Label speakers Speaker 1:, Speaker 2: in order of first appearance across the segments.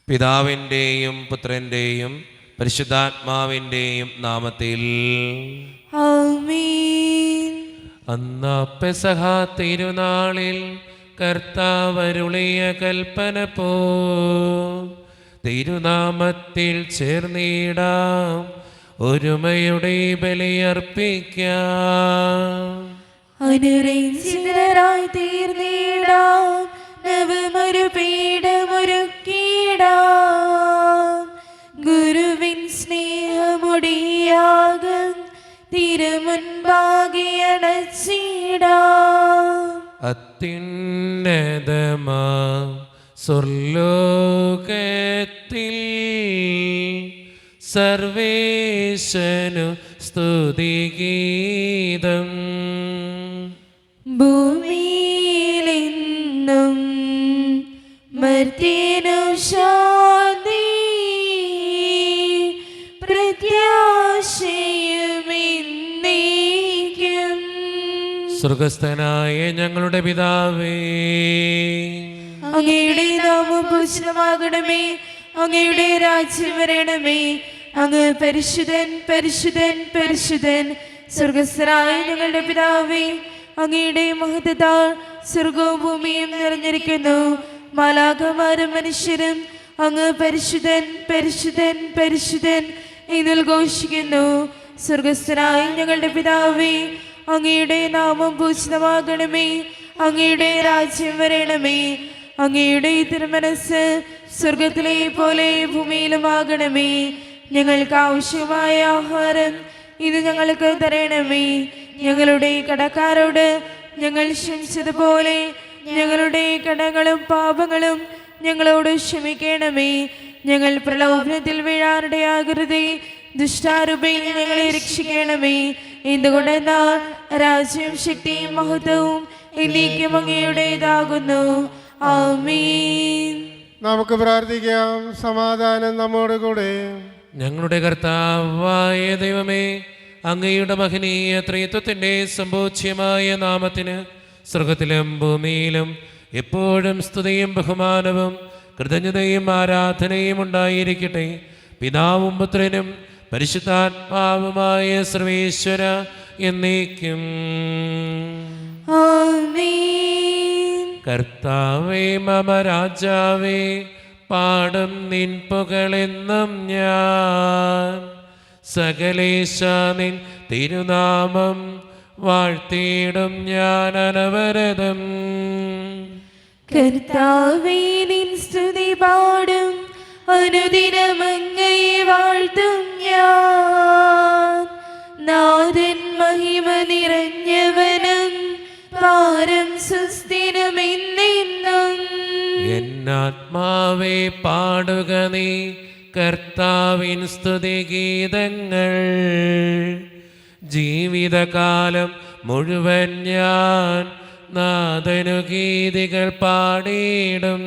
Speaker 1: പിതാവിൻ്റെയും പുത്രൻ്റെയും പരിശുദ്ധാത്മാവിൻ്റെയും നാമത്തിൽ
Speaker 2: ആമേൻ.
Speaker 1: അന്നാ പെസഹ തിരുനാളിൽ കർത്താവരുളിയ കൽപ്പന പോ തിരുനാമത്തിൽ ചേർന്നിടാം, ഒരുമയുടെ ബലിയർപ്പിക്കാം.
Speaker 2: അനുരഞ്ജിതരായി തീർന്നിടാം, നവമൊരു പീഠമൊരുക്കിടാം. ഗുരുവിൻ സ്നേഹമൊടിയാകും തിരുമുൻപാകെ അണച്ചിടാം.
Speaker 1: അത്യുന്നതമാ സ്വർലോകത്തിൽ സർവേശനു സ്തുതിഗീതം.
Speaker 2: ഭൂമിയിലെന്നും മർത്യനു ശാന്തി, പ്രത്യാശയുമെന്നേക്കും.
Speaker 1: സ്വർഗസ്ഥനായ ഞങ്ങളുടെ പിതാവേ,
Speaker 2: അങ്ങയുടെ നാമം പൂജിതമാകണമേ, അങ്ങയുടെ രാജ്യം വരണമേ. അങ്ങ് പരിശുദ്ധൻ പരിശുദ്ധൻ പരിശുദ്ധൻ. സ്വർഗസ്ഥനായ ഞങ്ങളുടെ പിതാവേ, അങ്ങയുടെ മഹത്വത്താൽ സ്വർഗവും ഭൂമിയും നിറഞ്ഞിരിക്കുന്നു. മാലാഖമാരും മനുഷ്യരും അങ്ങ് പരിശുദ്ധൻ പരിശുദ്ധൻ പരിശുദ്ധൻ ഇതിൽ ഘോഷിക്കുന്നു. സ്വർഗസ്ഥനായ ഞങ്ങളുടെ പിതാവേ, അങ്ങയുടെ നാമം പൂജിതമാകണമേ, അങ്ങയുടെ രാജ്യം വരണമേ. അങ്ങയുടെ തിരുമനസ് സ്വർഗത്തിലെ പോലെ ഭൂമിയിലുമാകണമേ. ഞങ്ങൾക്ക് ആവശ്യമായ ആഹാരം ഇത് ഞങ്ങൾക്ക് തരണമേ. ഞങ്ങളുടെ കടക്കാരോട് ഞങ്ങൾ ക്ഷമിച്ചതുപോലെ ഞങ്ങളുടെ കടങ്ങളും പാപങ്ങളും ഞങ്ങളോട് ക്ഷമിക്കണമേ. ഞങ്ങൾ പ്രലോഭനത്തിൽ വീഴാനിടയാകരുതേ, ദുഷ്ടാരൂപയിൽ ഞങ്ങളെ രക്ഷിക്കണമേ. എന്തുകൊണ്ടെന്നാൽ രാജ്യവും ശക്തിയും മഹത്വവും എന്നേക്കും അങ്ങയുടേതാകുന്നു. ആമേൻ.
Speaker 3: നമുക്ക് പ്രാർത്ഥിക്കാം. സമാധാനം നമ്മോട് കൂടെ.
Speaker 1: ഞങ്ങളുടെ കർത്താവായ ദൈവമേ, അങ്ങയുടെ മഹനീയ ത്രിത്വത്തിൻ്റെ സമ്പൂജ്യമായ നാമത്തിന് സ്വർഗത്തിലും ഭൂമിയിലും എപ്പോഴും സ്തുതിയും ബഹുമാനവും കൃതജ്ഞതയും ആരാധനയും ഉണ്ടായിരിക്കട്ടെ. പിതാവും പുത്രനും പരിശുദ്ധാത്മാവുമായ സർവേശ്വര എന്നേക്കും.
Speaker 2: ആമേൻ.
Speaker 1: കർത്താവേ മമ രാജാവേ, പാടും നിൻ പുകളെന്നും ഞാൻ. സകലേശ നിൻ തിരുനാമം വാഴ്ത്തിയിടും ഞാൻ അനവരതം.
Speaker 2: കർത്താവേ, നിൻ സ്തുതി പാടും, അനുദിനം അങ്ങയെ വാഴ്ത്തും ഞാൻ. നാഥൻ മഹിമ നിറഞ്ഞവനും പാരം സുസ്ഥിരമെന്നെന്നും.
Speaker 1: എന്നാത്മാവേ പാടുക നീ കർത്താവിൻ സ്തുതിഗീതങ്ങൾ. ജീവിതകാലം മുഴുവൻ ഞാൻ നാഥനു ഗീതികൾ പാടിയിടും.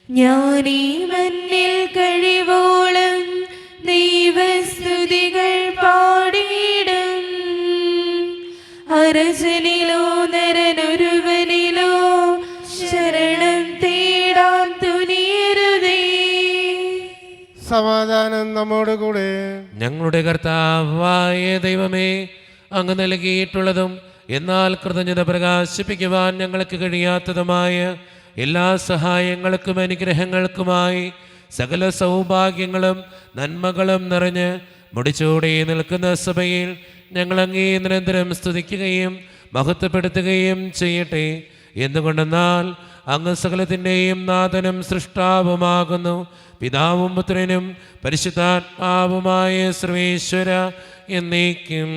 Speaker 2: ഞാനീ മണ്ണിൽ കഴിവോളം ദൈവസ്തുതികൾ പാടിയിടും. അരജനിലോ നരനൊരുവനിലോ ശരണം തേടാൻ തുനിയരുതേ.
Speaker 3: സമാധാനം നമ്മോട് കൂടെ.
Speaker 1: ഞങ്ങളുടെ കർത്താവായ ദൈവമേ, അങ്ങ് നൽകിയിട്ടുള്ളതും എന്നാൽ കൃതജ്ഞത പ്രകാശിപ്പിക്കുവാൻ ഞങ്ങൾക്ക് കഴിയാത്തതുമായ എല്ലാ സഹായങ്ങൾക്കും അനുഗ്രഹങ്ങൾക്കുമായി സകല സൗഭാഗ്യങ്ങളും നന്മകളും നിറഞ്ഞ് മുടിച്ചൂടെ നിൽക്കുന്ന സഭയിൽ ഞങ്ങൾ അങ്ങേ നിരന്തരം സ്തുതിക്കുകയും മഹത്വപ്പെടുത്തുകയും ചെയ്യട്ടെ. എന്തുകൊണ്ടെന്നാൽ അങ്ങ് സകലത്തിൻ്റെയും നാഥനും സൃഷ്ടാവുമാകുന്നു. പിതാവും പുത്രനും പരിശുദ്ധാത്മാവുമായ സർവേശ്വര എന്നേക്കും.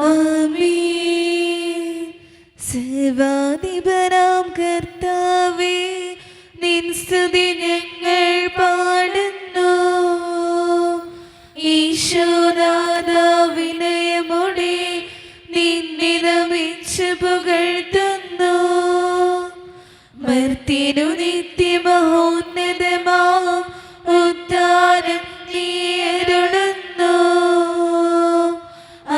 Speaker 2: ആമേൻ. സർവാധിപനാം കർത്താവേ, നിൻ സ്തുതി ഞങ്ങൾ പാടുന്നു. ഈശോനാഥാ, വിനയമോടെ നിന്നെ നമിച്ച് പുകഴ്ത്തുന്നു. മർത്യനു നിത്യമഹോന്നതമാം ഉദ്ധാനം നീ അരുളുന്നു.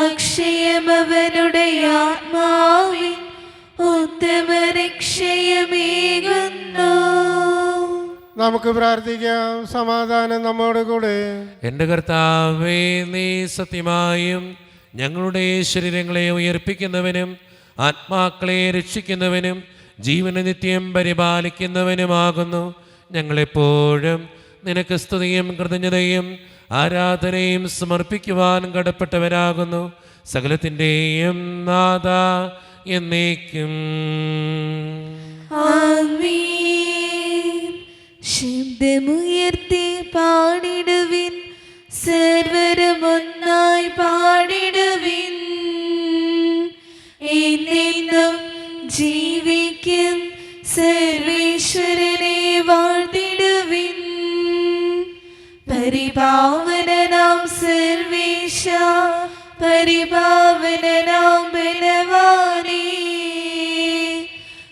Speaker 2: അക്ഷയമവനുടെ ആത്മാവിൻ ഉത്തമരക്ഷയമേകുന്നു.
Speaker 3: നമുക്ക് പ്രാർത്ഥിക്കാം. സമാധാനം നമ്മോട് കൂടെ.
Speaker 1: എൻ്റെ കർത്താവേ, നീ സത്യമായും ഞങ്ങളുടെ ശരീരങ്ങളെ ഉയർപ്പിക്കുന്നവനും ആത്മാക്കളെ രക്ഷിക്കുന്നവനും ജീവനെ നിത്യം പരിപാലിക്കുന്നവനുമാകുന്നു. ഞങ്ങളെപ്പോഴും നിനക്ക് സ്തുതിയും കൃതജ്ഞതയും ആരാധനയും സമർപ്പിക്കുവാൻ കടപ്പെട്ടവരാകുന്നു. സകലത്തിൻ്റെയും നാഥ എന്നേക്കും.
Speaker 2: ആമേൻ. ശബ്ദമുയർത്തി പാടിടുവിൻ, സർവരും ഒന്നായി പാടിടുവിൻ. എന്നെന്നും ജീവിക്കും സർവേശ്വരനെ വാഴ്ത്തിടുവിൻ. പരിപാവനനാം സർവേശ, പരിപാവനനാം ബലവാനേ,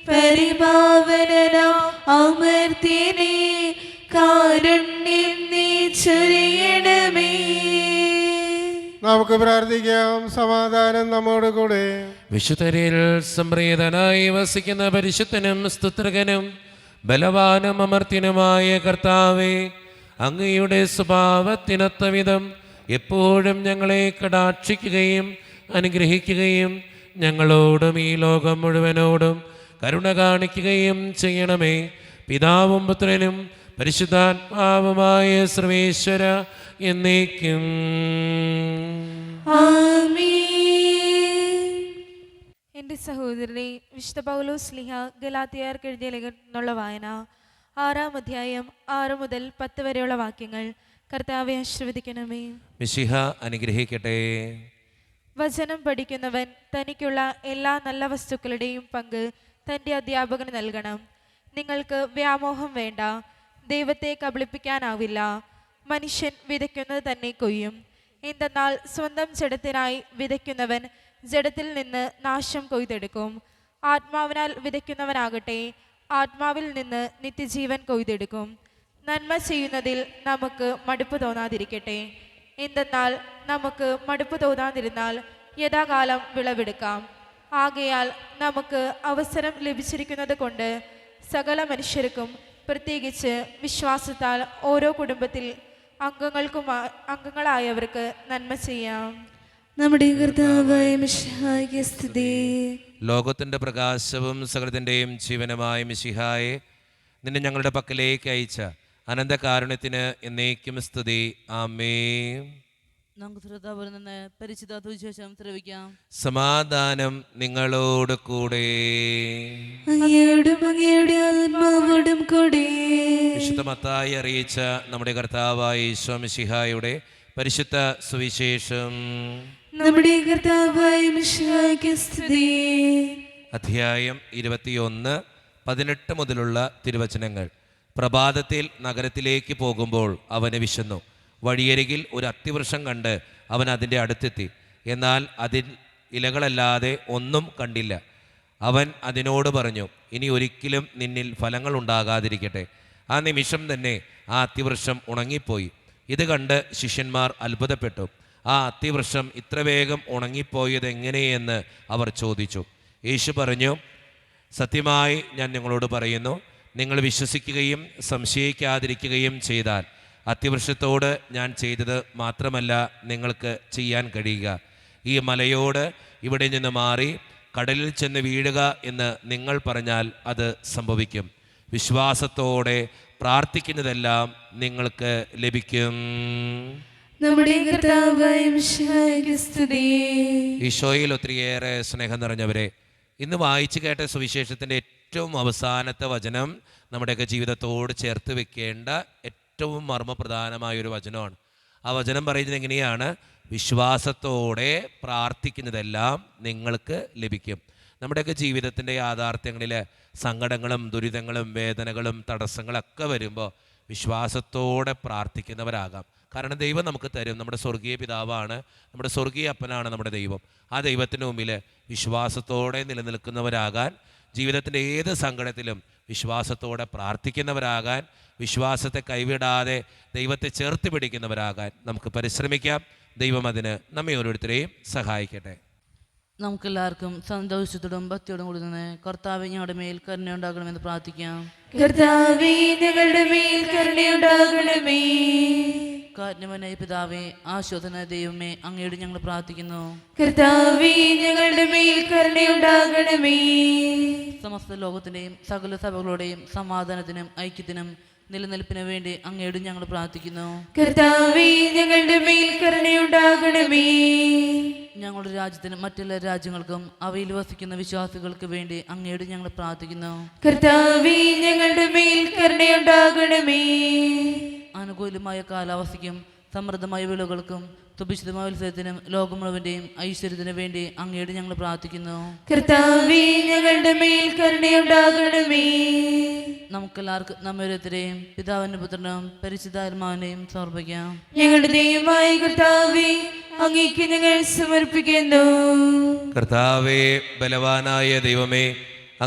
Speaker 2: പരിപാവനനാം അമർത്യനേ, കാരുണ്യം നീ ചൊരിയണമേ.
Speaker 3: നമുക്ക് പ്രാർത്ഥിക്കാം. സമാധാനം നമ്മോട് കൂടെ.
Speaker 1: വിശുദ്ധരിൽ സംപ്രീതനായി വസിക്കുന്ന പരിശുദ്ധനും സ്തുത്രകനും ബലവാനും അമർത്യനുമായ കർത്താവേ, അങ്ങയുടെ സ്വഭാവത്തിനൊത്ത വിധം എപ്പോഴും ഞങ്ങളെ കടാക്ഷിക്കുകയും അനുഗ്രഹിക്കുകയും ഞങ്ങളോടും ഈ ലോകം മുഴുവനോടും കരുണ കാണിക്കുകയും ചെയ്യണമേ. പിതാവും പുത്രനും പരിശുദ്ധാത്മാവുമായ സർവേശ്വര എന്നേക്കും.
Speaker 2: ആമേൻ.
Speaker 4: എൻ്റെ സഹോദരനെ, വിശുദ്ധ പൗലോസ് ശ്ലീഹ ഗലാത്യർക്ക് എഴുതിയ ലേഖനത്തിനുള്ള വായന 6-ാം അധ്യായം 6 മുതൽ 10 വരെയുള്ള വാക്യങ്ങൾ. കർത്താവെ ആശീർവദിക്കണമേ.
Speaker 1: മിശിഹ അനുഗ്രഹിക്കട്ടെ.
Speaker 4: വചനം പഠിക്കുന്നവൻ തനിക്കുള്ള എല്ലാ നല്ല വസ്തുക്കളുടെയും പങ്ക് തൻ്റെ അധ്യാപകന് നൽകണം. നിങ്ങൾക്ക് വ്യാമോഹം വേണ്ട. ദൈവത്തെ കബളിപ്പിക്കാനാവില്ല. മനുഷ്യൻ വിതയ്ക്കുന്നത് തന്നെ കൊയ്യും. എന്തെന്നാൽ സ്വന്തം ജഡത്തിനായി വിതയ്ക്കുന്നവൻ ജഡത്തിൽ നിന്ന് നാശം കൊയ്തെടുക്കും. ആത്മാവിനാൽ വിതയ്ക്കുന്നവനാകട്ടെ ആത്മാവിൽ നിന്ന് നിത്യജീവൻ കൊയ്തെടുക്കും. നന്മ ചെയ്യുന്നതിൽ നമുക്ക് മടുപ്പ് തോന്നാതിരിക്കട്ടെ. എന്തെന്നാൽ നമുക്ക് മടുപ്പ് തോന്നാതിരുന്നാൽ യഥാകാലം വിളവെടുക്കാം. ആകയാൽ നമുക്ക് അവസരം ലഭിച്ചിരിക്കുന്നത് കൊണ്ട് സകല മനുഷ്യർക്കും പ്രത്യേകിച്ച് വിശ്വാസത്താൽ ഓരോ കുടുംബത്തിൽ അംഗങ്ങളായവർക്ക് നന്മ ചെയ്യാം.
Speaker 2: നമ്മുടെ കർത്താവായ മിശിഹായ്ക്ക് സ്തുതി.
Speaker 1: ലോകത്തിൻ്റെ പ്രകാശവും സകലത്തിൻ്റെയും ജീവനുമായ മിശിഹായെ, നിന്നെ ഞങ്ങളുടെ പക്കലേക്ക് അയച്ച അനന്തകാരുണ്യത്തിന് എന്നേക്കും സ്തുതി. ആമേൻ.
Speaker 5: നമുക്ക് ശ്രദ്ധാപൂർവം നിന്ന് പരിശുദ്ധ സുവിശേഷം ശ്രവിക്കാം.
Speaker 1: സമാധാനം നിങ്ങളോട് കൂടെ.
Speaker 2: അങ്ങയോടും അങ്ങയുടെ ആത്മാവോടും കൂടെ.
Speaker 1: വിശുദ്ധ മത്തായി അറിയിച്ച നമ്മുടെ കർത്താവായ ഈശോ മിശിഹായുടെ പരിശുദ്ധ സുവിശേഷം.
Speaker 2: നമ്മുടെ കർത്താവായ മിശിഹായ്ക്ക് സ്തുതി.
Speaker 1: അധ്യായം 21, 18 മുതലുള്ള തിരുവചനങ്ങൾ. പ്രഭാതത്തിൽ നഗരത്തിലേക്ക് പോകുമ്പോൾ അവന് വിശന്നു. വഴിയരികിൽ ഒരു അത്തിവൃക്ഷം കണ്ട് അവൻ അതിൻ്റെ അടുത്തെത്തി. എന്നാൽ അതിൽ ഇലകളല്ലാതെ ഒന്നും കണ്ടില്ല. അവൻ അതിനോട് പറഞ്ഞു, ഇനി ഒരിക്കലും നിന്നിൽ ഫലങ്ങൾ ഉണ്ടാകാതിരിക്കട്ടെ. ആ നിമിഷം തന്നെ ആ അത്തിവൃക്ഷം ഉണങ്ങിപ്പോയി. ഇത് കണ്ട് ശിഷ്യന്മാർ അത്ഭുതപ്പെട്ടു. ആ അത്തിവൃക്ഷം ഇത്ര വേഗം ഉണങ്ങിപ്പോയത് എങ്ങനെയെന്ന് അവർ ചോദിച്ചു. യേശു പറഞ്ഞു, സത്യമായി ഞാൻ നിങ്ങളോട് പറയുന്നു, നിങ്ങൾ വിശ്വസിക്കുകയും സംശയിക്കാതിരിക്കുകയും ചെയ്താൽ അത്തിവൃക്ഷത്തോട് ഞാൻ ചെയ്തത് മാത്രമല്ല നിങ്ങൾക്ക് ചെയ്യാൻ കഴിയുക. ഈ മലയോട് ഇവിടെ നിന്ന് മാറി കടലിൽ ചെന്ന് വീഴുക എന്ന് നിങ്ങൾ പറഞ്ഞാൽ അത് സംഭവിക്കും. വിശ്വാസത്തോടെ പ്രാർത്ഥിക്കുന്നതെല്ലാം നിങ്ങൾക്ക് ലഭിക്കും.
Speaker 2: നമ്മുടെ കർത്താവായ മിശിഹായ്ക്ക് സ്തുതി.
Speaker 1: ഈശോയിൽ ഒത്തിരിയേറെ സ്നേഹം നിറഞ്ഞവരെ, ഇന്ന് വായിച്ചു കേട്ട സുവിശേഷത്തിൻ്റെ ഏറ്റവും അവസാനത്തെ വചനം നമ്മുടെയൊക്കെ ജീവിതത്തോട് ചേർത്ത് വെക്കേണ്ട ഏറ്റവും മർമ്മപ്രധാനമായൊരു വചനമാണ്. ആ വചനം പറയുന്നത് എങ്ങനെയാണ്? വിശ്വാസത്തോടെ പ്രാർത്ഥിക്കുന്നതെല്ലാം നിങ്ങൾക്ക് ലഭിക്കും. നമ്മുടെയൊക്കെ ജീവിതത്തിൻ്റെ യാഥാർത്ഥ്യങ്ങളിൽ സങ്കടങ്ങളും ദുരിതങ്ങളും വേദനകളും തടസ്സങ്ങളൊക്കെ വരുമ്പോൾ വിശ്വാസത്തോടെ പ്രാർത്ഥിക്കുന്നവരാകാം. കാരണം ദൈവം നമുക്ക് തരും. നമ്മുടെ സ്വർഗീയ പിതാവാണ്, നമ്മുടെ സ്വർഗീയ അപ്പനാണ് നമ്മുടെ ദൈവം. ആ ദൈവത്തിന് മുമ്പിൽ വിശ്വാസത്തോടെ നിലനിൽക്കുന്നവരാകാൻ, ജീവിതത്തിൻ്റെ ഏത് സങ്കടത്തിലും വിശ്വാസത്തോടെ പ്രാർത്ഥിക്കുന്നവരാകാൻ, വിശ്വാസത്തെ കൈവിടാതെ ദൈവത്തെ ചേർത്ത് പിടിക്കുന്നവരാകാൻ നമുക്ക് പരിശ്രമിക്കാം. ദൈവം അതിന് നമ്മെ ഓരോരുത്തരെയും സഹായിക്കട്ടെ.
Speaker 5: നമുക്കെല്ലാവർക്കും സന്തോഷത്തോടും ഭക്തിയോടും കൂടി നിന്ന് കർത്താവേ ഞങ്ങളുടെ മേൽ കരുണയുണ്ടാകണമെന്ന് പ്രാർത്ഥിക്കാം.
Speaker 2: കർത്താവേ ഞങ്ങളുടെ മേൽ കരുണയുണ്ടാകണമേ.
Speaker 5: കാരണവനായ പിതാവേ, ആശോധന ദൈവമേ, അങ്ങയോട് ഞങ്ങൾ പ്രാർത്ഥിക്കുന്നു.
Speaker 2: കർത്താവേ, ഞങ്ങളുടെ മേൽ കരുണയുണ്ടാകണമേ.
Speaker 5: സമസ്ത ലോകത്തിന്റെയും സകല സഭകളുടെയും സമാധാനത്തിനും ഐക്യത്തിനും നിലനിൽപ്പിനു വേണ്ടി അങ്ങയോട് ഞങ്ങൾ പ്രാർത്ഥിക്കുന്നു.
Speaker 2: കർത്താവേ, ഞങ്ങളുടെ മേൽ കരുണയുണ്ടാകണമേ.
Speaker 5: ഞങ്ങളുടെ രാജ്യത്തിനും മറ്റെല്ലാ രാജ്യങ്ങൾക്കും അവയിൽ വസിക്കുന്ന വിശ്വാസികൾക്ക് വേണ്ടി അങ്ങയോട് ഞങ്ങൾ പ്രാർത്ഥിക്കുന്നു.
Speaker 2: കർത്താവേ, ഞങ്ങളുടെ മേൽ കരുണയുണ്ടാകണമേ.
Speaker 5: അനുകൂലമായ കാലാവസ്ഥയ്ക്കും സമൃദ്ധമായ വിളകൾക്കും സുഭിക്ഷിതമായ ഉത്സവത്തിനും ലോകം മുഴുവന്റെയും ഐശ്വര്യത്തിനു വേണ്ടി അങ്ങയോട് ഞങ്ങൾ പ്രാർത്ഥിക്കുന്നു.
Speaker 2: കർത്താവേ, ഞങ്ങളുടെ മേൽ കരുണയുണ്ടാകണമേ.
Speaker 5: നമുക്കെല്ലാവർക്കും നമ്മോരോരുത്തരെയും പിതാവിനും പുത്രനും പരിശുദ്ധാത്മാവിനെയും സമർപ്പിക്കാം.
Speaker 2: ഞങ്ങളുടെ ദൈവമായ കർത്താവേ, അങ്ങേക്ക് ഞങ്ങൾ സമർപ്പിക്കുന്നു.
Speaker 1: കർത്താവേ, ബലവാനായ ദൈവമേ,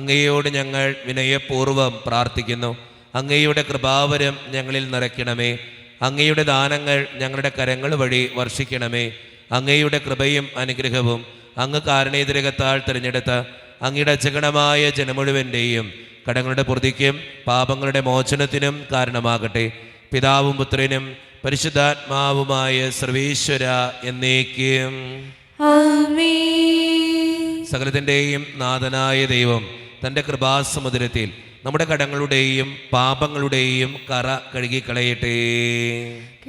Speaker 1: അങ്ങയോട് ഞങ്ങൾ വിനയപൂർവ്വം പ്രാർത്ഥിക്കുന്നു. അങ്ങയുടെ കൃപാവരം ഞങ്ങളിൽ നിറയ്ക്കണമേ. അങ്ങയുടെ ദാനങ്ങൾ ഞങ്ങളുടെ കരങ്ങൾ വഴി വർഷിക്കണമേ. അങ്ങയുടെ കൃപയും അനുഗ്രഹവും അങ്ങ് കാരണേതരകത്താൽ തിരഞ്ഞെടുത്ത അങ്ങയുടെ അജഗണമായ ജനമുഴുവൻ്റെയും കടങ്ങളുടെ പൂർത്തിക്കും പാപങ്ങളുടെ മോചനത്തിനും കാരണമാകട്ടെ. പിതാവും പുത്രനും പരിശുദ്ധാത്മാവുമായ സർവേശ്വര എന്നേക്കും
Speaker 2: ആമേൻ.
Speaker 1: സകലത്തിൻ്റെയും നാഥനായ ദൈവം തൻ്റെ കൃപാസമുദ്രത്തിൽ നമ്മുടെ കടങ്ങളുടെയും പാപങ്ങളുടെയും കറ കഴുകിക്കളയട്ടെ.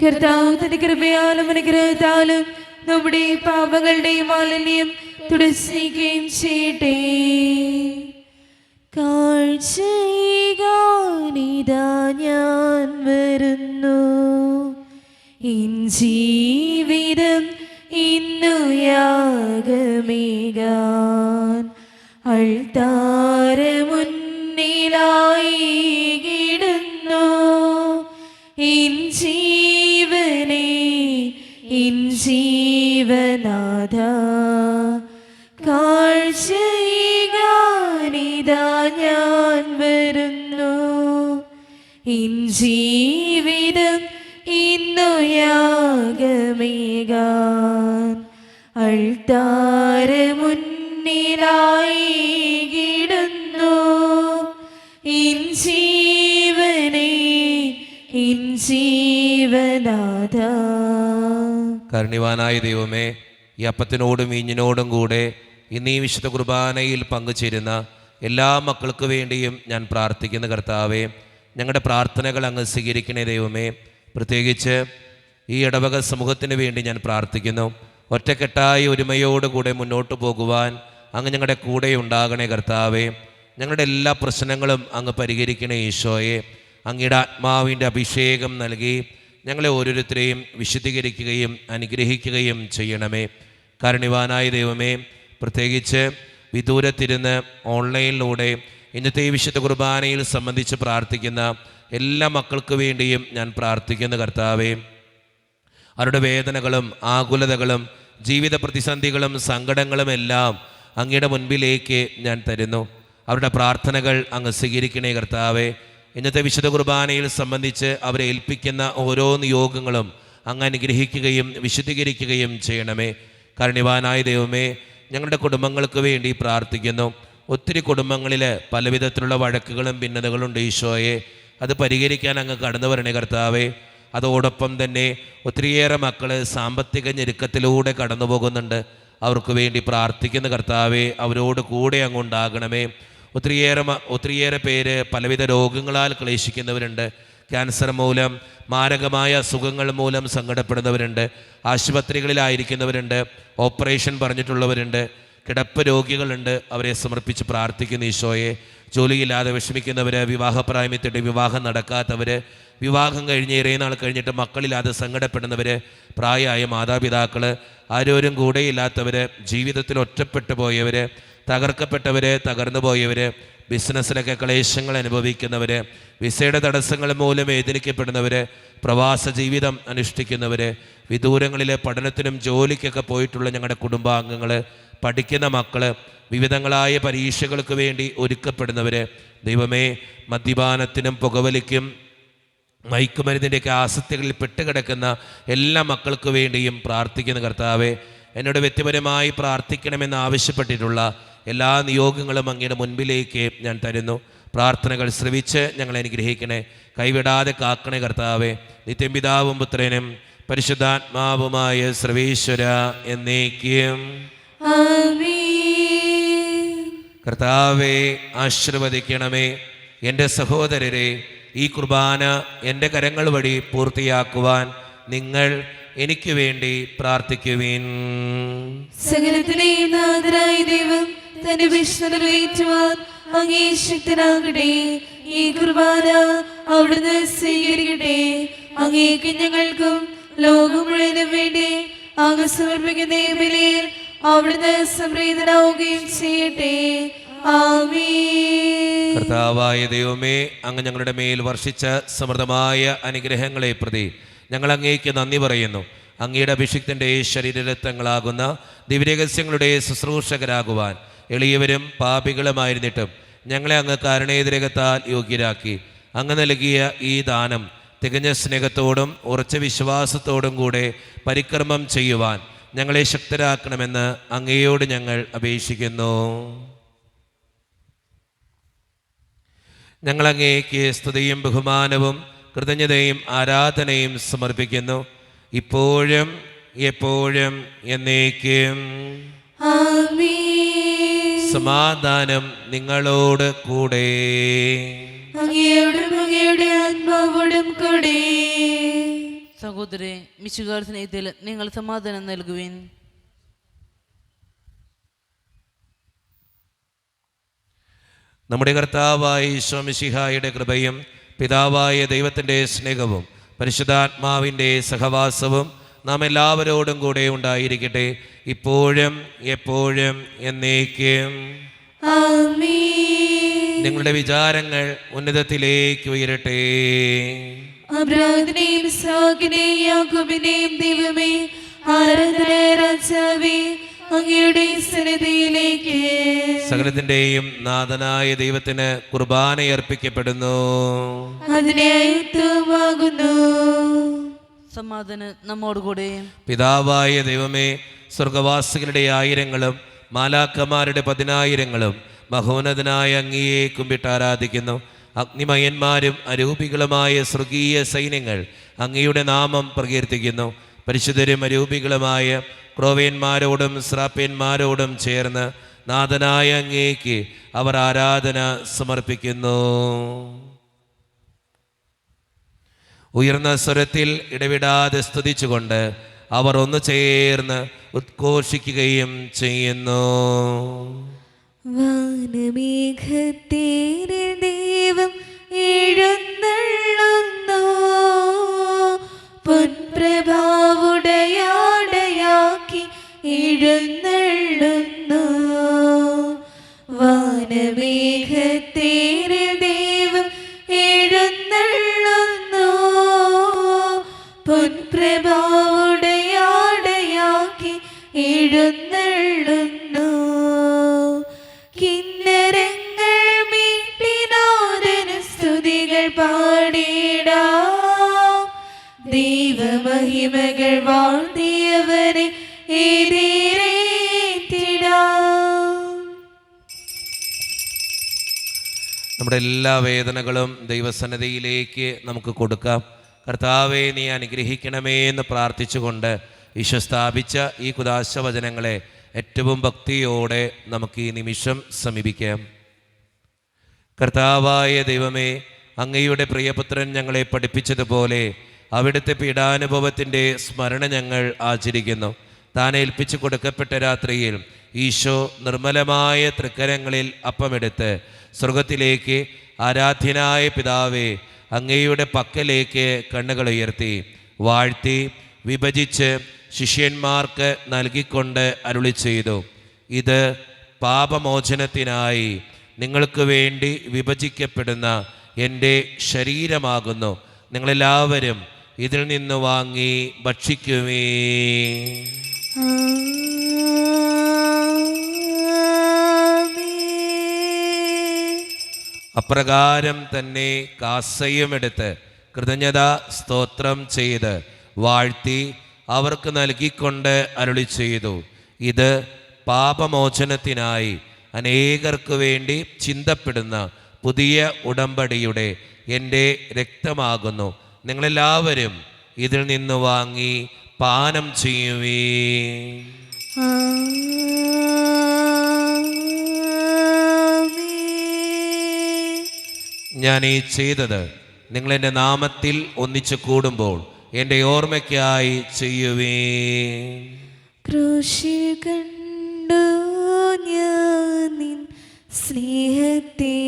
Speaker 2: കർത്താവ് തന്റെ കൃപയാലും അനുഗ്രഹത്താലും നമ്മുടെ പാപങ്ങളുടെയും മാലിന്യം തുടച്ചിരിക്കുകയും ചെയ്യട്ടെ. കാഴ്ചയിതാ ഞാൻ വരുന്നു, ഇൻ ജീവിതം ഇന്നു യാഗമേകാൻ അൾത്താരമുന്നിലായിടുന്നു. ഇൻ ജീവനാഥ കാഴ്ചയിതാ ഞാൻ വരുന്നു, ഇൻ ജീവിതം ഇന്നു യാഗമേകാൻ അൾത്താരമുന്നിലായിടുന്നു. ഇൻ ജീവനാഥ.
Speaker 1: കാരുണ്യവാനായ ദൈവമേ, ഈ അപ്പത്തിനോടും വീഞ്ഞിനോടും കൂടെ ഇന്ന് ഈ വിശുദ്ധ കുർബാനയിൽ പങ്കുചേരുന്ന എല്ലാ മക്കൾക്ക് വേണ്ടിയും ഞാൻ പ്രാർത്ഥിക്കുന്ന കർത്താവേ, ഞങ്ങളുടെ പ്രാർത്ഥനകൾ അങ്ങ് സ്വീകരിക്കണേ ദൈവമേ. പ്രത്യേകിച്ച് ഈ ഇടവക സമൂഹത്തിന് വേണ്ടി ഞാൻ പ്രാർത്ഥിക്കുന്നു. ഒറ്റക്കെട്ടായി ഒരുമയോടുകൂടെ മുന്നോട്ട് പോകുവാൻ അങ്ങ് ഞങ്ങളുടെ കൂടെ ഉണ്ടാകണേ കർത്താവേ. ഞങ്ങളുടെ എല്ലാ പ്രശ്നങ്ങളും അങ്ങ് പരിഹരിക്കണേ ഈശോയെ. അങ്ങയുടെ ആത്മാവിൻ്റെ അഭിഷേകം നൽകി ഞങ്ങളെ ഓരോരുത്തരെയും വിശുദ്ധീകരിക്കുകയും അനുഗ്രഹിക്കുകയും ചെയ്യണമേ. കാരുണ്യവാനായ ദൈവമേ, പ്രത്യേകിച്ച് വിദൂരത്തിരുന്ന് ഓൺലൈനിലൂടെ ഇന്നത്തെ ഈ വിശുദ്ധ കുർബാനയിൽ സംബന്ധിച്ച് പ്രാർത്ഥിക്കുന്ന എല്ലാ മക്കൾക്ക് വേണ്ടിയും ഞാൻ പ്രാർത്ഥിക്കുന്ന കർത്താവേ, അവരുടെ വേദനകളും ആകുലതകളും ജീവിത പ്രതിസന്ധികളും സങ്കടങ്ങളും എല്ലാം അങ്ങയുടെ മുൻപിലേക്ക് ഞാൻ തരുന്നു. അവരുടെ പ്രാർത്ഥനകൾ അങ്ങ് സ്വീകരിക്കണേ കർത്താവേ. ഇന്നത്തെ വിശുദ്ധ കുർബാനയിൽ സംബന്ധിച്ച് അവരെ ഏൽപ്പിക്കുന്ന ഓരോ നിയോഗങ്ങളും അങ്ങ് അനുഗ്രഹിക്കുകയും വിശുദ്ധീകരിക്കുകയും ചെയ്യണമേ. കാരുണ്യവാനായ ദൈവമേ, ഞങ്ങളുടെ കുടുംബങ്ങൾക്ക് വേണ്ടി പ്രാർത്ഥിക്കുന്നു. ഒത്തിരി കുടുംബങ്ങളിൽ പലവിധത്തിലുള്ള വഴക്കുകളും ഭിന്നതകളുണ്ട് ഈശോയെ. അത് പരിഹരിക്കാൻ അങ്ങ് കടന്നു വരണേ കർത്താവേ. അതോടൊപ്പം തന്നെ ഒത്തിരിയേറെ മക്കൾ സാമ്പത്തിക ഞെരുക്കത്തിലൂടെ കടന്നു പോകുന്നുണ്ട്. അവർക്ക് വേണ്ടി പ്രാർത്ഥിക്കുന്ന കർത്താവേ, അവരോട് കൂടെ അങ്ങുണ്ടാകണമേ. ഒത്തിരിയേറെ പേര് പലവിധ രോഗങ്ങളാൽ ക്ലേശിക്കുന്നവരുണ്ട്. ക്യാൻസർ മൂലം, മാരകമായ അസുഖങ്ങൾ മൂലം സങ്കടപ്പെടുന്നവരുണ്ട്. ആശുപത്രികളിലായിരിക്കുന്നവരുണ്ട്. ഓപ്പറേഷൻ പറഞ്ഞിട്ടുള്ളവരുണ്ട്. കിടപ്പ് രോഗികളുണ്ട്. അവരെ സമർപ്പിച്ച് പ്രാർത്ഥിക്കുന്ന ഈശോയെ. ജോലിയില്ലാതെ വിഷമിക്കുന്നവർ, വിവാഹപ്രായമെത്തിയിട്ട് വിവാഹം നടക്കാത്തവർ, വിവാഹം കഴിഞ്ഞ് ഏറെ നാൾ കഴിഞ്ഞിട്ട് മക്കളില്ലാതെ സങ്കടപ്പെടുന്നവർ, പ്രായമായ മാതാപിതാക്കൾ, ആരോരും കൂടെയില്ലാത്തവർ, ജീവിതത്തിൽ ഒറ്റപ്പെട്ടു പോയവർ, തകർക്കപ്പെട്ടവർ, തകർന്നു പോയവർ, ബിസിനസ്സിലൊക്കെ ക്ലേശങ്ങൾ അനുഭവിക്കുന്നവർ, വിസയുടെ തടസ്സങ്ങൾ മൂലം വേദനിക്കപ്പെടുന്നവർ, പ്രവാസ ജീവിതം അനുഷ്ഠിക്കുന്നവർ, വിദൂരങ്ങളിലെ പഠനത്തിനും ജോലിക്കൊക്കെ പോയിട്ടുള്ള ഞങ്ങളുടെ കുടുംബാംഗങ്ങൾ, പഠിക്കുന്ന മക്കൾ, വിവിധങ്ങളായ പരീക്ഷകൾക്ക് വേണ്ടി ഒരുക്കപ്പെടുന്നവർ, ദൈവമേ, മദ്യപാനത്തിനും പുകവലിക്കും മയക്കുമരുന്നിൻ്റെയൊക്കെ ആസക്തികളിൽ പെട്ടുകിടക്കുന്ന എല്ലാ മക്കൾക്ക് വേണ്ടിയും പ്രാർത്ഥിക്കുന്ന കർത്താവേ, എന്നോട് വ്യക്തിപരമായി പ്രാർത്ഥിക്കണമെന്ന് ആവശ്യപ്പെട്ടിട്ടുള്ള എല്ലാ നിയോഗങ്ങളും അങ്ങയുടെ മുൻപിലേക്ക് ഞാൻ തരുന്നു. പ്രാർത്ഥനകൾ ശ്രവിച്ച് ഞങ്ങളെ അനുഗ്രഹിക്കണേ. കൈവിടാതെ കാക്കണേ കർത്താവേ. നിത്യം പിതാവും പുത്രനും പരിശുദ്ധാത്മാവുമായ സർവേശ്വര എന്നേക്കും. കർത്താവെ ആശീർവദിക്കണമേ. എൻ്റെ സഹോദരരെ, ഈ കുർബാന എൻ്റെ കരങ്ങൾ വഴി പൂർത്തിയാക്കുവാൻ നിങ്ങൾ എനിക്ക് വേണ്ടി പ്രാർത്ഥിക്കുവിൻ.
Speaker 2: സകലത്തിലെയും നാഥനായ ദൈവം തന്റെ വിഷ്ണു നിറവേറ്റുവാൻ അങ്ങേ ശക്തനാകട്ടെ. ഈ കുർബാന അവിടുന്ന് സ്വീകരിക്കട്ടെ. അങ്ങേക്ക് ഞങ്ങൾക്കും ലോകം മുഴുവനും വേണ്ടി അങ്ങ് സമർപ്പിക്കുന്ന ഈ ബലിയിൽ അവിടുന്ന് സംപ്രീതനാവുകയും ചെയ്യട്ടെ. ആമേൻ.
Speaker 1: കർത്താവായ ദൈവമേ, അങ്ങ് ഞങ്ങളുടെ മേൽ വർഷിച്ച സമൃദ്ധമായ അനുഗ്രഹങ്ങളെ പ്രതി ഞങ്ങൾ അങ്ങേക്ക് നന്ദി പറയുന്നു. അങ്ങയുടെ അഭിഷിക്തൻ്റെ ശരീരരക്തങ്ങളാകുന്ന ദിവ്യരഹസ്യങ്ങളുടെ ശുശ്രൂഷകരാകുവാൻ എളിയവരും പാപികളുമായിരുന്നിട്ടും ഞങ്ങളെ അങ്ങ് കാരുണേതിരകത്താൽ യോഗ്യരാക്കി. അങ്ങ് നൽകിയ ഈ ദാനം തികഞ്ഞ സ്നേഹത്തോടും ഉറച്ച വിശ്വാസത്തോടും കൂടെ പരിക്രമം ചെയ്യുവാൻ ഞങ്ങളെ ശക്തരാക്കണമെന്ന് അങ്ങയോട് ഞങ്ങൾ അപേക്ഷിക്കുന്നു. ഞങ്ങൾ അങ്ങേക്ക് സ്തുതിയും ബഹുമാനവും കൃതജ്ഞതയും ആരാധനയും സമർപ്പിക്കുന്നു, ഇപ്പോഴും എപ്പോഴും എന്നേക്കും.
Speaker 2: ആമേൻ.
Speaker 1: സമാധാനം നിങ്ങളോട് കൂടെ.
Speaker 2: അങ്ങയോടും അങ്ങയുടെ ആത്മാവോടും കൂടെ.
Speaker 5: സഹോദരേ, മിശിഹായുടെ സ്നേഹത്തിൽ നിങ്ങൾ സമാധാനം നൽകുവിൻ.
Speaker 1: നമ്മുടെ കർത്താവായ ഈശോ മിശിഹായുടെ കൃപയും പിതാവായ ദൈവത്തിൻ്റെ സ്നേഹവും പരിശുദ്ധാത്മാവിൻ്റെ സഹവാസവും നാം എല്ലാവരോടും കൂടെ ഉണ്ടായിരിക്കട്ടെ, ഇപ്പോഴും എപ്പോഴും എന്നേക്കും.
Speaker 2: ആമേൻ.
Speaker 1: നിങ്ങളുടെ വിചാരങ്ങൾ ഉന്നതത്തിലേക്ക് ഉയരട്ടെ.
Speaker 2: അബ്രാഹത്തിനെയും ഇസ്ഹാക്കിനെയും യാക്കോബിനെയും ദൈവമേ, ആരാധന രാജാവേ, അങ്ങയുടെ സന്നിധിയിലേക്ക്
Speaker 1: സകലത്തിൻ്റെയും നാഥനായ ദൈവത്തിന് കുർബാനയർപ്പിക്കപ്പെടുന്നു.
Speaker 2: അതിനെ യുക്തമാകുന്നു.
Speaker 5: സമാധാനം നമ്മോടുകൂടെ.
Speaker 1: പിതാവായ ദൈവമേ, സ്വർഗവാസികളുടെ ആയിരങ്ങളും മാലാക്കമാരുടെ 10,000ങ്ങളും മഹോന്നതനായ അങ്ങയെ കുമ്പിട്ട് ആരാധിക്കുന്നു. അഗ്നിമയന്മാരും അരൂപികളുമായ സ്വർഗീയ സൈന്യങ്ങൾ അങ്ങയുടെ നാമം പ്രകീർത്തിക്കുന്നു. പരിശുദ്ധരും അരൂപികളുമായ ക്രോവേന്മാരോടും ശ്രാപ്യന്മാരോടും ചേർന്ന് നാഥനായ അങ്ങേക്ക് അവർ ആരാധന സമർപ്പിക്കുന്നു. ഉയർന്ന സ്വരത്തിൽ ഇടവിടാതെ സ്തുതിച്ചുകൊണ്ട് അവർ ഒന്ന് ചേർന്ന് ഉദ്ഘോഷിക്കുകയും ചെയ്യുന്നു.
Speaker 2: വാനമേഘത്തേരിൽ ദൈവം എഴുന്നള്ളുന്നു, പൊൻപ്രഭാവുടയാടയാക്കി എഴുന്നള്ളുന്നു. വാനമേഘത്തേരിൽ ദൈവം എഴുന്നള്ളുന്നു, പൊൻപ്രഭാവുടയാടയാക്കി എഴുന്നള്ളുന്നു. കിന്നരങ്ങൾ മീട്ടിനാദന സ്തുതികൾ പാടിടാം, ദൈവമഹിമകൾ വാഴ്ത്തിയവരെ എതിരേറ്റിടാം.
Speaker 1: നമ്മുടെ എല്ലാ വേദനകളും ദൈവസന്നിധിയിലേക്ക് നമുക്ക് കൊടുക്കാം. കർത്താവെ, നീ അനുഗ്രഹിക്കണമേ എന്ന് പ്രാർത്ഥിച്ചുകൊണ്ട് ഈശോ സ്ഥാപിച്ച ഈ കുദാശ വചനങ്ങളെ ഏറ്റവും ഭക്തിയോടെ നമുക്ക് ഈ നിമിഷം സമീപിക്കാം. കർത്താവായ ദൈവമേ, അങ്ങയുടെ പ്രിയപുത്രൻ ഞങ്ങളെ പഠിപ്പിച്ചതുപോലെ അവിടുത്തെ പീഡാനുഭവത്തിൻ്റെ സ്മരണ ഞങ്ങൾ ആചരിക്കുന്നു. താൻ ഏൽപ്പിച്ചു കൊടുക്കപ്പെട്ട രാത്രിയിൽ ഈശോ നിർമ്മലമായ തൃക്കരങ്ങളിൽ അപ്പമെടുത്ത് സ്വർഗത്തിലേക്ക് ആരാധ്യനായ പിതാവേ അങ്ങയുടെ പക്കലേക്ക് കണ്ണുകൾ ഉയർത്തി വാഴ്ത്തി വിഭജിച്ച് ശിഷ്യന്മാർക്ക് നൽകിക്കൊണ്ട് അരുളി ചെയ്തു, ഇത് പാപമോചനത്തിനായി നിങ്ങൾക്ക് വേണ്ടി വിഭജിക്കപ്പെടുന്ന എൻ്റെ ശരീരമാകുന്നു. നിങ്ങളെല്ലാവരും ഇതിൽ നിന്ന് വാങ്ങി ഭക്ഷിക്കുമേ. അപ്രകാരം തന്നെ കാസയുമെടുത്ത് കൃതജ്ഞതാ സ്തോത്രം ചെയ്ത് വാഴ്ത്തി അവർക്ക് നൽകിക്കൊണ്ട് അരുളി ചെയ്തു, ഇത് പാപമോചനത്തിനായി അനേകർക്ക് വേണ്ടി ചിന്തപ്പെടുന്ന പുതിയ ഉടമ്പടിയുടെ എൻ്റെ രക്തമാകുന്നു. നിങ്ങളെല്ലാവരും ഇതിൽ നിന്ന് വാങ്ങി പാനം ചെയ്യുവേ. ഞാൻ ഈ ചെയ്തത് നിങ്ങൾ എൻ്റെ നാമത്തിൽ ഒന്നിച്ചു കൂടുമ്പോൾ എൻ്റെ ഓർമ്മയ്ക്കായി ചെയ്യുവേ.
Speaker 2: ക്രൂശിൽ കണ്ടു ഞാൻ നിൻ സ്നേഹത്തെ,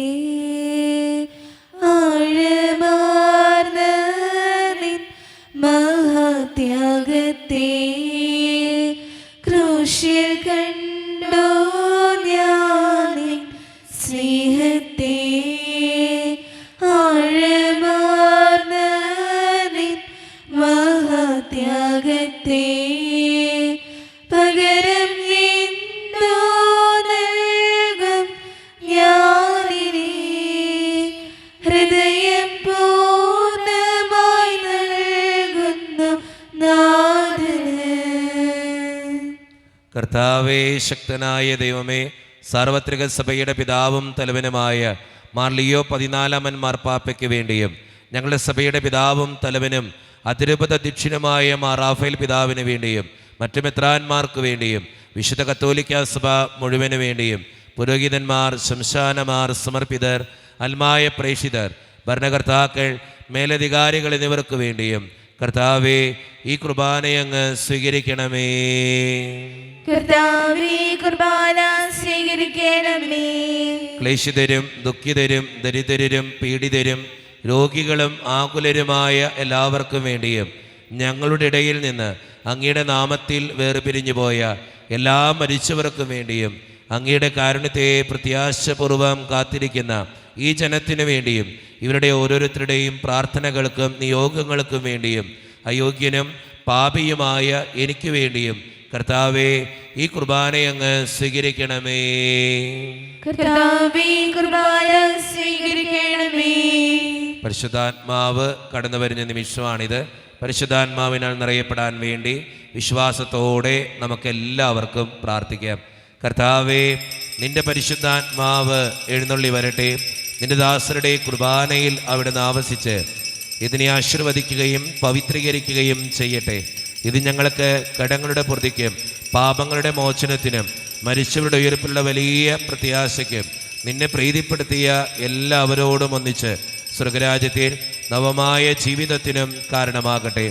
Speaker 2: ആഴമാർന്ന നിൻ മഹാത്യാഗത്തെ. ക്രൂശിൽ കണ്ടു ഞാൻ നിൻ സ്നേഹത്തെ, ആഴമാർന്ന നിൻ മഹാത്യാഗത്തെ. പകരം എന്തോ നൽകും ഞാനിനി, ഹൃദയം പൂർണ്ണമായി നൽകുന്നു നാഥന്.
Speaker 1: കർത്താവേ, ശക്തനായ ദൈവമേ, സാർവത്രിക സഭയുടെ പിതാവും തലവനുമായ മാർ ലിയോ 14 മാർപ്പാപ്പയ്ക്ക് വേണ്ടിയും ഞങ്ങളുടെ സഭയുടെ പിതാവും തലവനും അതിരൂപത അധ്യക്ഷനുമായ മാർ റാഫേൽ പിതാവിന് വേണ്ടിയും മറ്റു മെത്രാന്മാർക്ക് വേണ്ടിയും വിശുദ്ധ കത്തോലിക്ക സഭ മുഴുവന് വേണ്ടിയും പുരോഹിതന്മാർ, ശംശാനമാർ, സമർപ്പിതർ, അൽമായ പ്രേഷിതർ, ഭരണകർത്താക്കൾ, മേലധികാരികൾ എന്നിവർക്ക് വേണ്ടിയും കർത്താവേ, ഈ കുർബാനയങ്ങ് സ്വീകരിക്കണമേ.
Speaker 2: കർത്താവേ, കുർബാന സ്വീകരിക്കണമേ.
Speaker 1: ക്ലേശിതരും ദുഃഖിതരും ദരിദ്രരും പീഡിതരും രോഗികളും ആകുലരുമായ എല്ലാവർക്കും വേണ്ടിയും ഞങ്ങളുടെ ഇടയിൽ നിന്ന് അങ്ങയുടെ നാമത്തിൽ വേർപിരിഞ്ഞു പോയ എല്ലാ മരിച്ചവർക്കും വേണ്ടിയും അങ്ങയുടെ കാരുണ്യത്തെ പ്രത്യാശപൂർവം കാത്തിരിക്കുന്ന ഈ ജനത്തിനു വേണ്ടിയും ഇവരുടെ ഓരോരുത്തരുടെയും പ്രാർത്ഥനകൾക്കും നിയോഗങ്ങൾക്കും വേണ്ടിയും അയോഗ്യനും പാപിയുമായ എനിക്ക് വേണ്ടിയും കർത്താവേ, ഈ കുർബാനയങ്ങ് സ്വീകരിക്കണമേ.
Speaker 2: കർത്താവേ, കുർബാന സ്വീകരിക്കണമേ.
Speaker 1: പരിശുദ്ധാത്മാവ് കടന്നു വരുന്ന നിമിഷമാണിത്. പരിശുദ്ധാത്മാവിനാൽ നിറയപ്പെടാൻ വേണ്ടി വിശ്വാസത്തോടെ നമുക്കെല്ലാവർക്കും പ്രാർത്ഥിക്കാം. കർത്താവേ, നിന്റെ പരിശുദ്ധാത്മാവ് എഴുന്നള്ളി വരട്ടെ. നിന്റെ ദാസരുടെ കുർബാനയിൽ അവിടുന്ന് ആവസിച്ച് ഇതിനെ ആശീർവദിക്കുകയും പവിത്രീകരിക്കുകയും ചെയ്യട്ടെ. ഇത് ഞങ്ങൾക്ക് കടങ്ങളുടെ പൊറുതിക്കും പാപങ്ങളുടെ മോചനത്തിനും മരിച്ചവരുടെ ഉയർപ്പുള്ള വലിയ പ്രത്യാശയ്ക്കും നിന്നെ പ്രീതിപ്പെടുത്തിയ എല്ലാവരോടും ഒന്നിച്ച് സ്വർഗരാജ്യത്തിൽ നവമായ ജീവിതത്തിനും കാരണമാകട്ടെ.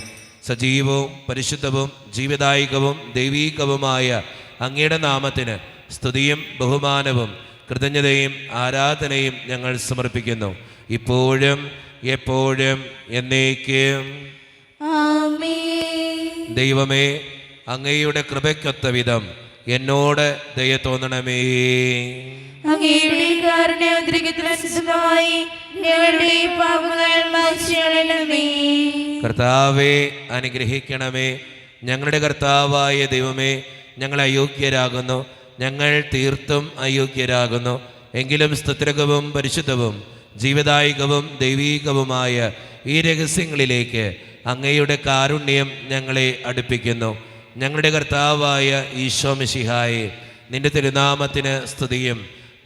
Speaker 1: സജീവവും പരിശുദ്ധവും ജീവദായികവും ദൈവീകവുമായ അങ്ങയുടെ നാമത്തിന് സ്തുതിയും ബഹുമാനവും കൃതജ്ഞതയും ആരാധനയും ഞങ്ങൾ സമർപ്പിക്കുന്നു, ഇപ്പോഴും എപ്പോഴും എന്നേക്കും.
Speaker 2: ആമേൻ.
Speaker 1: ദൈവമേ, അങ്ങയുടെ കൃപയ്ക്കൊത്ത വിധം എന്നോട് ദയ തോന്നണമേ.
Speaker 2: അങ്ങയുടെ കാരുണ്യോദ്രകത്തിനനുസൃതമായി ഞങ്ങളുടെ പാപങ്ങൾ മായ്ച്ചുകളയണമേ.
Speaker 1: കർത്താവേ, അനുഗ്രഹിക്കണമേ. ഞങ്ങളുടെ കർത്താവായ ദൈവമേ, ഞങ്ങൾ അയോഗ്യരാകുന്നു, ഞങ്ങൾ തീർത്തും അയോഗ്യരാകുന്നു. എങ്കിലും സ്തുത്യർഹവും പരിശുദ്ധവും ജീവദായികവും ദൈവീകവുമായ ഈ രഹസ്യങ്ങളിലേക്ക് അങ്ങയുടെ കാരുണ്യം ഞങ്ങളെ അടുപ്പിക്കുന്നു. ഞങ്ങളുടെ കർത്താവായ ഈശോ മിശിഹായെ, നിന്റെ തിരുനാമത്തിന് സ്തുതിയും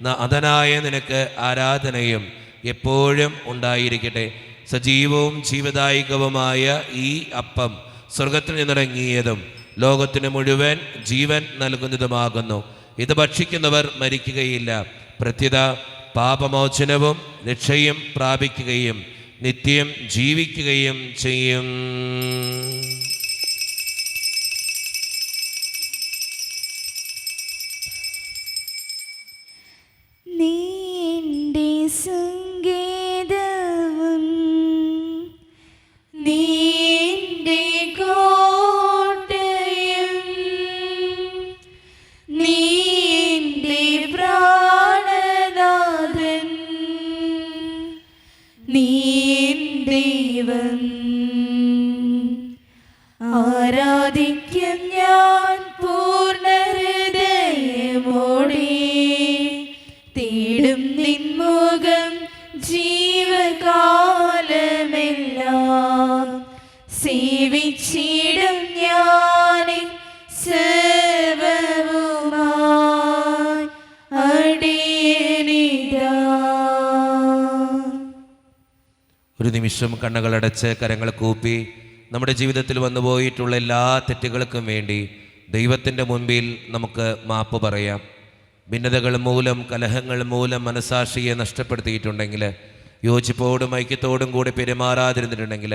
Speaker 1: നാഥനായ നിനക്ക് ആരാധനയും എപ്പോഴും ഉണ്ടായിരിക്കട്ടെ. സജീവവും ജീവദായികവുമായ ഈ അപ്പം സ്വർഗത്തിൽ നിന്നിറങ്ങിയതും ലോകത്തിന് മുഴുവൻ ജീവൻ നൽകുന്നതുമാകുന്നു. ഇത് ഭക്ഷിക്കുന്നവർ മരിക്കുകയില്ല, പ്രത്യുത പാപമോചനവും രക്ഷയും പ്രാപിക്കുകയും നിത്യം ജീവിക്കുകയും ചെയ്യും.
Speaker 2: നീന്റെ സംഗീതവും നീന്റെ കോട്ടയും നീന്റെ പ്രാണനാഥൻ നീൻ ദൈവം. ആരാധിക്കും ഞാൻ പൂർണ്ണ ഹൃദയമോടെ, തേടും നിൻമുഖം ജീവകാലമെല്ലാം, സേവിച്ചിടും ഞാൻ സർവവുമായി അടിയനിതാ.
Speaker 1: നിമിഷം കണ്ണുകളടച്ച് കരങ്ങൾ കൂപ്പി നമ്മുടെ ജീവിതത്തിൽ വന്നുപോയിട്ടുള്ള എല്ലാ തെറ്റുകൾക്കും വേണ്ടി ദൈവത്തിൻ്റെ മുൻപിൽ നമുക്ക് മാപ്പ് പറയാം. ഭിന്നതകൾ മൂലം, കലഹങ്ങൾ മൂലം മനസാക്ഷിയെ നഷ്ടപ്പെടുത്തിയിട്ടുണ്ടെങ്കിൽ, യോജിപ്പോടും ഐക്യത്തോടും കൂടി പെരുമാറാതിരുന്നിട്ടുണ്ടെങ്കിൽ,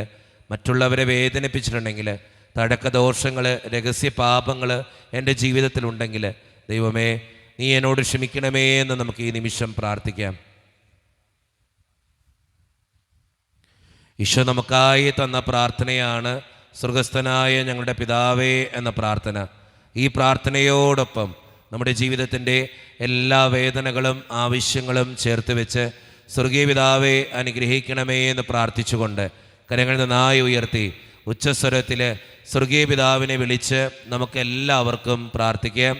Speaker 1: മറ്റുള്ളവരെ വേദനിപ്പിച്ചിട്ടുണ്ടെങ്കിൽ, തടക്കദോഷങ്ങൾ, രഹസ്യ പാപങ്ങൾ എൻ്റെ ജീവിതത്തിലുണ്ടെങ്കിൽ, ദൈവമേ നീ എന്നോട് ക്ഷമിക്കണമേ എന്ന് നമുക്ക് ഈ നിമിഷം പ്രാർത്ഥിക്കാം. ഈശോ നമുക്കായി തന്ന പ്രാർത്ഥനയാണ് സ്വർഗസ്ഥനായ ഞങ്ങളുടെ പിതാവേ എന്ന പ്രാർത്ഥന. ഈ പ്രാർത്ഥനയോടൊപ്പം നമ്മുടെ ജീവിതത്തിൻ്റെ എല്ലാ വേദനകളും ആവശ്യങ്ങളും ചേർത്ത് വെച്ച് സ്വർഗീയ പിതാവേ അനുഗ്രഹിക്കണമേ എന്ന് പ്രാർത്ഥിച്ചുകൊണ്ട് കരങ്ങൾ നന്നായി ഉയർത്തി ഉച്ചസ്വരത്തിൽ സ്വർഗീയ പിതാവിനെ വിളിച്ച് നമുക്കെല്ലാവർക്കും പ്രാർത്ഥിക്കാം.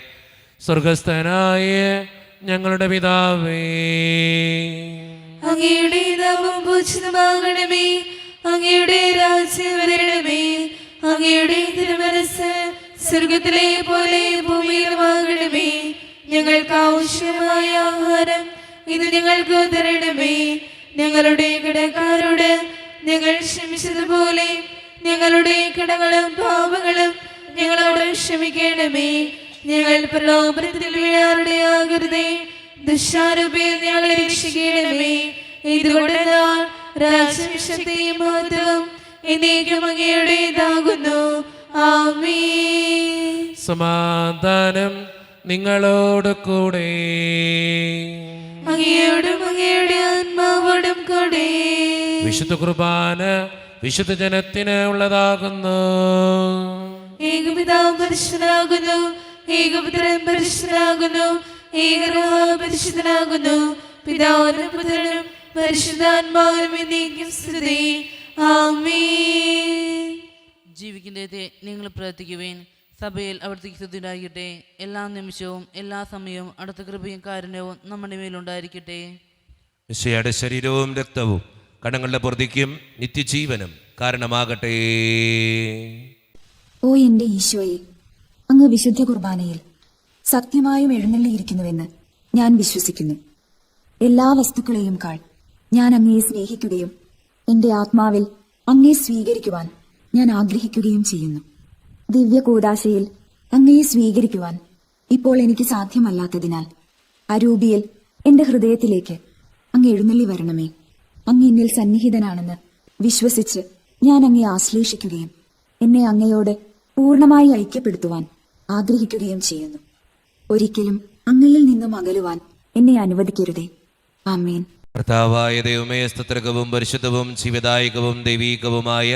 Speaker 1: സ്വർഗസ്ഥനായ ഞങ്ങളുടെ പിതാവേ,
Speaker 2: അങ്ങയുടെ നാമം പൂജിതമാകണമേ, അങ്ങയുടെ രാജ്യം വരണമേ, അങ്ങയുടെ തിരുമനസ്സ് സ്വർഗത്തിലെ പോലെ ഭൂമിയിലുമാകണമേ. ഞങ്ങൾക്ക് ആവശ്യമായ ആഹാരം ഇത് ഞങ്ങൾക്ക് തരണമേ. ഞങ്ങളുടെ കടക്കാരോട് ഞങ്ങൾ ക്ഷമിച്ചതുപോലെ ഞങ്ങളുടെ കടങ്ങളും പാപങ്ങളും ഞങ്ങളോട് ക്ഷമിക്കണമേ. ഞങ്ങൾ പ്രലോഭനത്തിൽ വീഴാറുടെയാകരുതേ, ദുഷ്ടാരൂപിയിൽ ഞങ്ങളെ രക്ഷിക്കണമേ. ഇതുകൊണ്ട് രാജ്യം, ശക്തിയും മഹത്വവും എന്നേക്കും അങ്ങയുടേതാകുന്നു. ആമേൻ.
Speaker 1: സമാധാനം നിങ്ങളോട് കൂടെ.
Speaker 2: അങ്ങയോടും അങ്ങയുടെ ആത്മാവോടും കൂടെ.
Speaker 1: വിശുദ്ധ കുർബാന വിശുദ്ധ ജനത്തിന് ഉള്ളതാകുന്നു.
Speaker 2: ഏകപിതാവ് പരിശുദ്ധനാകുന്നു, ഏകപുത്രൻ പരിശുദ്ധനാകുന്നു, ഏകരൂഹ പരിശുദ്ധനാകുന്നു. പിതാവിനും പുത്രനും പരിശുദ്ധാത്മാവിനും എന്നേക്കും സ്തുതി. ആമേൻ.
Speaker 5: ജീവിക്കുന്നതേ നിങ്ങൾ പ്രാർത്ഥിക്കുവേൻ. സഭയിൽ അവിടുത്തെ സ്തുതിയുണ്ടായിരിക്കട്ടെ. എല്ലാ നിമിഷവും എല്ലാ സമയവും അടുത്ത കൃപയും കാരുണ്യവും നമ്മുടെ മേലുണ്ടായിരിക്കട്ടെ.
Speaker 1: മിശിഹായുടെ ശരീരവും രക്തവും കടങ്ങളുടെ പൊറുതിക്കും നിത്യജീവനും കാരണമാകട്ടെ.
Speaker 6: ഓ എന്റെ ഈശോയെ, അങ്ങ് വിശുദ്ധ കുർബാനയിൽ സത്യമായും എഴുന്നള്ളിയിരിക്കുന്നുവെന്ന് ഞാൻ വിശ്വസിക്കുന്നു. എല്ലാ വസ്തുക്കളെയും കാൾ ഞാൻ അങ്ങയെ സ്നേഹിക്കുകയും എന്റെ ആത്മാവിൽ അങ്ങയെ സ്വീകരിക്കുവാൻ ഞാൻ ആഗ്രഹിക്കുകയും ചെയ്യുന്നു. ദിവ്യ കൂദാശയിൽ അങ്ങയെ സ്വീകരിക്കുവാൻ ഇപ്പോൾ എനിക്ക് സാധ്യമല്ലാത്തതിനാൽ അരൂപിയിൽ എന്റെ ഹൃദയത്തിലേക്ക് അങ്ങ് എഴുന്നള്ളി വരണമേ. അങ്ങ് എന്നിൽ സന്നിഹിതനാണെന്ന് വിശ്വസിച്ച് ഞാൻ അങ്ങയെ ആശ്ലേഷിക്കുകയും എന്നെ അങ്ങയോട് പൂർണ്ണമായി ഐക്യപ്പെടുത്തുവാൻ ആഗ്രഹിക്കുകയും ചെയ്യുന്നു. ഒരിക്കലും അങ്ങയിൽ നിന്നും അകലുവാൻ എന്നെ അനുവദിക്കരുതേ. ആമേൻ.
Speaker 1: കർത്താവായ ദൈവമേ, സ്തുത്യർഹവും പരിശുദ്ധവും ജീവദായകവും ദൈവീകവുമായ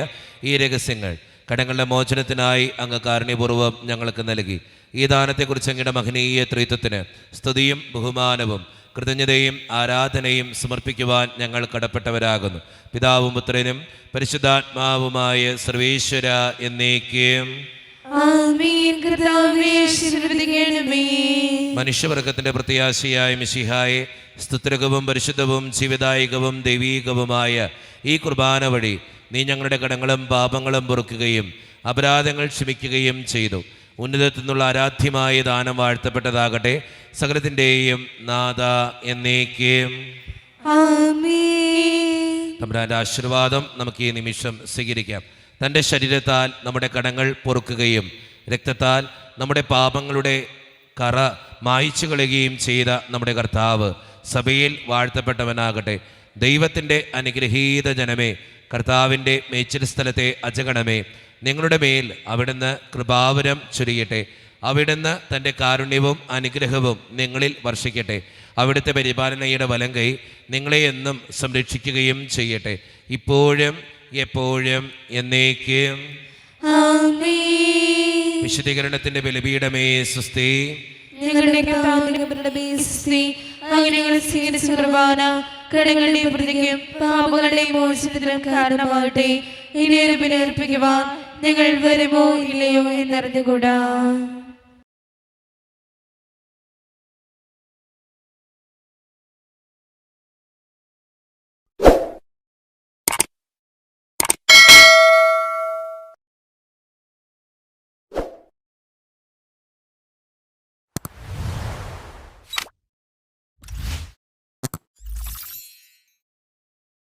Speaker 1: ഈ രഹസ്യങ്ങൾ കടങ്ങളുടെ മോചനത്തിനായി അങ്ങ് കാരുണ്യപൂർവ്വം ഞങ്ങൾക്ക് നൽകി. ഈ ദാനത്തെക്കുറിച്ച് അങ്ങയുടെ മഹനീയ ത്രിത്വത്തിന് സ്തുതിയും ബഹുമാനവും കൃതജ്ഞതയും ആരാധനയും സമർപ്പിക്കുവാൻ ഞങ്ങൾ കടപ്പെട്ടവരാകുന്നു. പിതാവും പുത്രനും പരിശുദ്ധാത്മാവുമായ സർവേശ്വര എന്നേക്കും.
Speaker 2: ആമേൻ. കർത്താവേ, ആശീർവദിക്കണമേ.
Speaker 1: മനുഷ്യവർഗത്തിന്റെ പ്രത്യാശയായ മിശിഹായെ, സ്തുത്യർഹവും പരിശുദ്ധവും ജീവദായകവും ദൈവീകവുമായ ഈ കുർബാന വഴി നീ ഞങ്ങളുടെ കടങ്ങളും പാപങ്ങളും പൊറുക്കുകയും അപരാധങ്ങൾ ക്ഷമിക്കുകയും ചെയ്തു. ഉന്നതത്തിൽ നിന്നുള്ള ആരാധ്യമായ ദാനം വാഴ്ത്തപ്പെട്ടതാകട്ടെ. സകലത്തിൻ്റെയും നാഥ എന്നേക്കും.
Speaker 2: ആമേൻ.
Speaker 1: തമ്പുരാന്റെ ആശീർവാദം നമുക്ക് ഈ നിമിഷം സ്വീകരിക്കാം. തൻ്റെ ശരീരത്താൽ നമ്മുടെ കടങ്ങൾ പൊറുക്കുകയും രക്തത്താൽ നമ്മുടെ പാപങ്ങളുടെ കറ മായ്ച്ചു കളയുകയും ചെയ്ത നമ്മുടെ കർത്താവ് സഭയിൽ വാഴ്ത്തപ്പെട്ടവനാകട്ടെ. ദൈവത്തിൻ്റെ അനുഗ്രഹീത ജനമേ, കർത്താവിൻ്റെ മേച്ചിൽ സ്ഥലത്തെ അജഗണമേ, നിങ്ങളുടെ മേൽ അവിടുന്ന് കൃപാവരം ചൊരിയട്ടെ. അവിടുന്ന് തൻ്റെ കാരുണ്യവും അനുഗ്രഹവും നിങ്ങളിൽ വർഷിക്കട്ടെ. അവിടുത്തെ പരിപാലനയുടെ വലങ്കൈ നിങ്ങളെ എന്നും സംരക്ഷിക്കുകയും ചെയ്യട്ടെ, ഇപ്പോഴും എപ്പോഴും എന്നേക്കും.
Speaker 2: ആമേൻ.
Speaker 1: വിശുദ്ധീകരണത്തിൻ്റെ ബലിപീഠമേ സ്വസ്തി.
Speaker 2: ഞങ്ങളുടെ കർത്താവിന്റെ സ്ത്രീ അങ്ങനെ ഞങ്ങൾ സ്വീകരിച്ച കുർബാന കടങ്ങളുടെയും പ്രതിക്കും പാപങ്ങളുടെയും മോചനത്തിനും കാരണമാകട്ടെ. ഇനി ഒരു ബലി അർപ്പിക്കുവാൻ ഞങ്ങൾ വരുമോ ഇല്ലയോ എന്നറിഞ്ഞുകൂടാ.